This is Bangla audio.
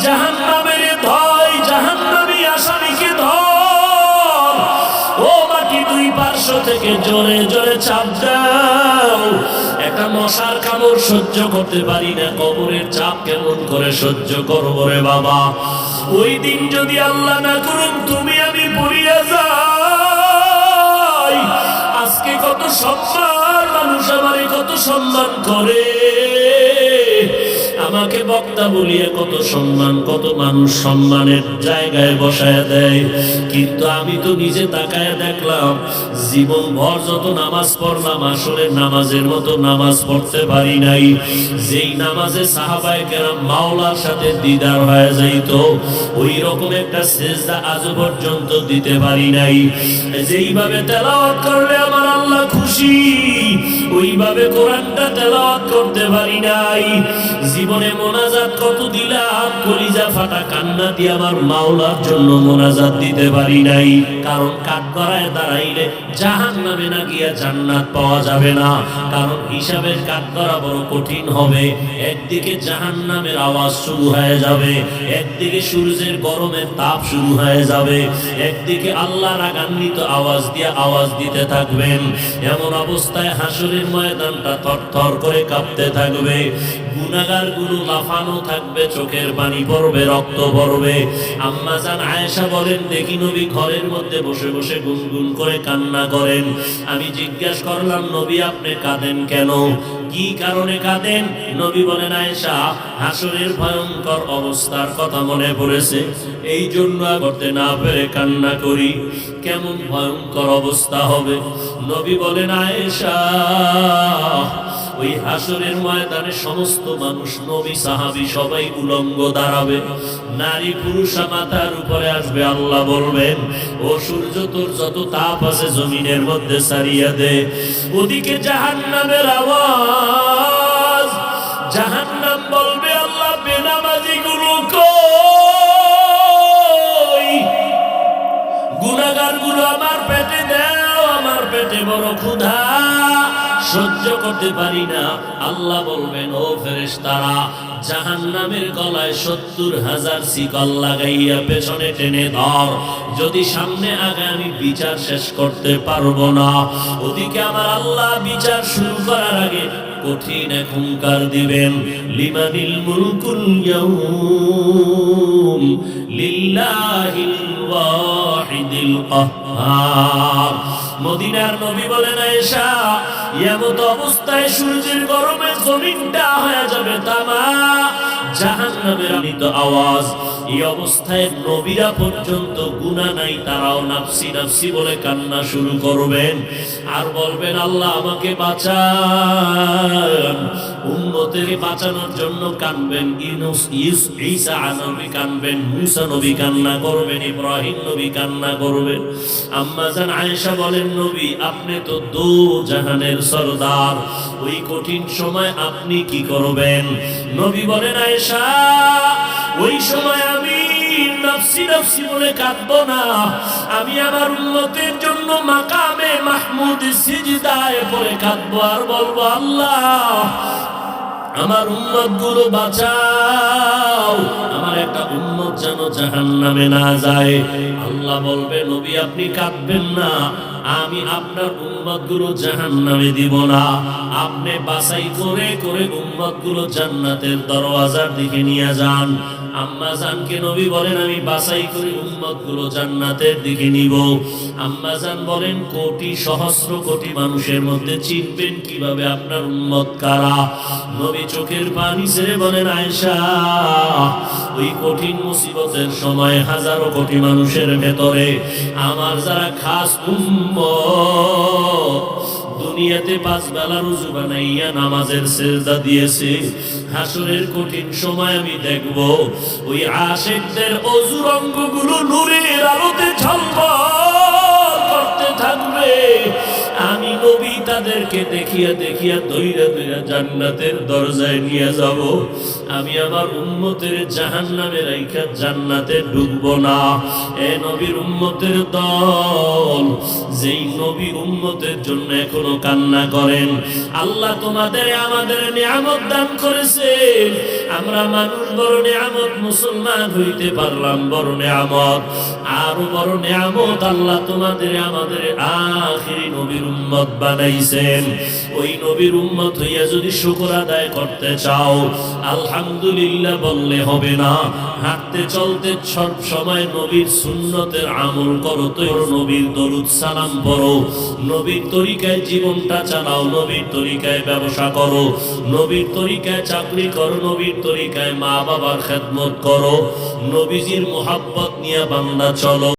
জাহান্নামের ধর, জাহান্নামী আসামিকে ধর। ও মাটি দুই পার্শ্ব থেকে জোরে জোরে চাপ দাও। একটা মশার কামড় সহ্য করতে পারি না, কবরের চাপ কেমন করে সহ্য করবো রে বাবা। ওই দিন যদি আল্লাহ না করুন তুমি আমি পড়িয়া যাই, আজকে কত সম্মান, মানুষ আমারে কত সম্মান করে, আমাকে বক্তা বলিয়ে কত সম্মান, কত মানুষ সম্মানের জায়গায় বসায় দেয়। কিন্তু আমি তো নিজে তাকায় দেখলাম, জীবন ভর যত নামাজ পড়লাম আসলে নামাজের মতো নামাজ পড়তে পারি নাই। যেই নামাজে সাহাবায়ে কেরাম মাওলার সাথে দিদার হয়ে যাইত, ওই রকম একটা সিজদা আজ পর্যন্ত দিতে পারি নাই। যেইভাবে তেলাওয়াত করলে আমার আল্লাহ খুশি, ওইভাবে কোরআনটা তেলাওয়াত করতে পারি নাই। জীবনে মোনাজাত কত দিলাম, কলিজা ফাটা কান্না দিয়ে আমার মাওলার জন্য মোনাজাত দিতে পারি নাই। কারণ কাঠগড়ায় দাঁড়াইলে জাহান্নামে না গিয়া জান্নাত পাওয়া যাবে না। কারণ হিসাবের কাঠগড়া বড় কঠিন হবে। একদিকে জাহান্নামের আওয়াজ শুরু হয়ে যাবে, একদিকে সূর্যের গরমের তাপ শুরু হয়ে যাবে, একদিকে আল্লাহ রাগান্বিত আওয়াজ দিয়ে আওয়াজ দিতে থাকবেন। এমন অবস্থায় হাসরের ময়দানটা থরথর করে কাঁপতে থাকবে। গুনাহগার গুলো লাফানো থাকবে, চোখের পানি পড়বে, রক্ত পড়বে। আম্মা জান আয়েশা বলেন, দেখি নবী ঘরের মধ্যে বসে বসে গুনগুন করে কান্না করেন। আমি জিজ্ঞাসা করলাম, নবী আপনি কাঁদেন কেন, কি কারণে কাঁদেন? নবী বলেন, আয়েশা হাসরের ভয়ঙ্কর অবস্থার কথা মনে পড়েছে, এই জন্য করতে না পেরে কান্না করি। কেমন ভয়ঙ্কর অবস্থা হবে? নবী বলেন, আয়েশা ওই হাসরের ময়দানে সমস্ত মানুষ, নবী সাহাবী সবাই উলঙ্গ দাঁড়াবে, নারী পুরুষ মাথার উপরে আসবে। আল্লাহ বলবেন, ও সূর্য তোর যত তাপ আছে জমিনের মধ্যে ছাড়িয়া দে। ওদিকে জাহান্নামের আওয়াজ, জাহান্নাম বলবে, আল্লাহ বেনামাজি গুলো কই, গুনাহগার গুলো আমার পেটে দাও, আমার পেটে বড় ক্ষুধা, সহ্য করতে পারি না। আল্লাহ বলবেন, ও ফেরেশতারা জাহান্নামের গলায় ৭০,০০০ শিকল লাগাইয়া পেছনে টেনে ধর, যদি সামনে আগে আমি বিচার শেষ করতে পারবো না। ওদিকে আমার আল্লাহ বিচার শুরু করার আগে কঠিন এক হুঙ্কার দিবেন, লিমানিল মুলকুল ইয়াউম লিল্লাহিল ওয়াহিদিল কাহ্হার। মদিনার নবী বলেন, আয়েশা এমত অবস্থায় সূর্যের গরমে জমিনটা হয়ে যাবে তামা, জাহান্নামের আনিত আওয়াজ। এই অবস্থায় নবীরা পর্যন্ত গুনাহ নাই, তারাও নাফসি নাফসি বলে কান্না শুরু করবেন আর বলবেন, আল্লাহ আমাকে বাঁচান। উম্মতের বাঁচানোর জন্য কানবেন, ঈসা নবী কানবেন, মুসা নবী কান্না করবেন, ইব্রাহিম নবী কান্না করবেন। আম্মা জান আয়েশা বলেন, নবী আপনি তো দো জাহানের সরদার, ওই কঠিন সময় আপনি কি করবেন? নবী বলেন, আয়েশা ওই সময় আমি নাফসি নাফসি বলে কাঁদবো না, আমি আমার উম্মতের জন্য মাকামে মাহমুদ সিজদায় পড়ে কাঁদবো আর বলবো, আল্লাহ আমার উম্মত গুলো বাঁচাও, আমার একটা উম্মত যেন জাহান্নামে না যায়। আল্লাহ বলবে, নবী আপনি কাঁদবেন না, আমি আপনার উম্মত গুলো জাহান্নামে দিব না। আপনি বাছাই করে করে উম্মত গুলো জান্নাতের দরওয়াজার দিকে নিয়ে যান। আম্মা জানকে নবী বলেন, আমি বাছাই করে উম্মত গুলো জান্নাতের দিকে নিব। আম্মা জান বলেন, কোটি সহস্র কোটি মানুষের মধ্যে চিনবেন কিভাবে আপনার উম্মত কারা? নবী চোখের পানি ছেড়ে বলেন, আয়েশা ওই কঠিন মুসিবতের সময় হাজারো কোটি মানুষের ভেতরে আমার যারা খাস উম্মত, দুনিয়াতে 5 বেলা রুজু বানাইয়া নামাজের সিজদা দিয়েছে, হাসরের কঠিন সময় আমি দেখব ওই আশিকদের অজুর অঙ্গগুলো নূরের আলোতে ঝলমল করতে থাকবে। আমি নবী তাদেরকে দেখিয়া দেখিয়া দইরা দইরা জান্নাতের দরজায় নিয়ে যাব। আমি আমার উম্মতের জাহান্নামে রাইখা জান্নাতে ঢুকবো না। এ নবীর উম্মতের দল, যেই নবী উম্মতের জন্য এখনো কান্না করেন, আল্লাহ তোমাদের আমাদের নিয়ামত দান করেছেন। আমরা মানুষ বড় নিয়ামত, মুসলমান হইতে পারলাম বড় নিয়ামত। আরো বড় নিয়ামত আল্লাহ তোমাদের আমাদের আখিরি নবীর উম্মত বানাইছেন। ওই নবীর উম্মত হইয়া যদি শুকর আদায় করতে চাও, আলহামদুলিল্লাহ বললে হবে না। হাঁটতে চলতে সব সময় নবীর সুন্নতের আমল করো, তো নবীর দরুদ সালাম পড়ো, নবীর তরিকায় জীবনটা চালাও, নবীর তরিকায় ব্যবসা করো, নবীর তরিকায় চাকরি করো, নবীর তরিকায় মা বাবার খেদমত করো, নবীজির মোহাব্বত নিয়ে বান্দা চলো।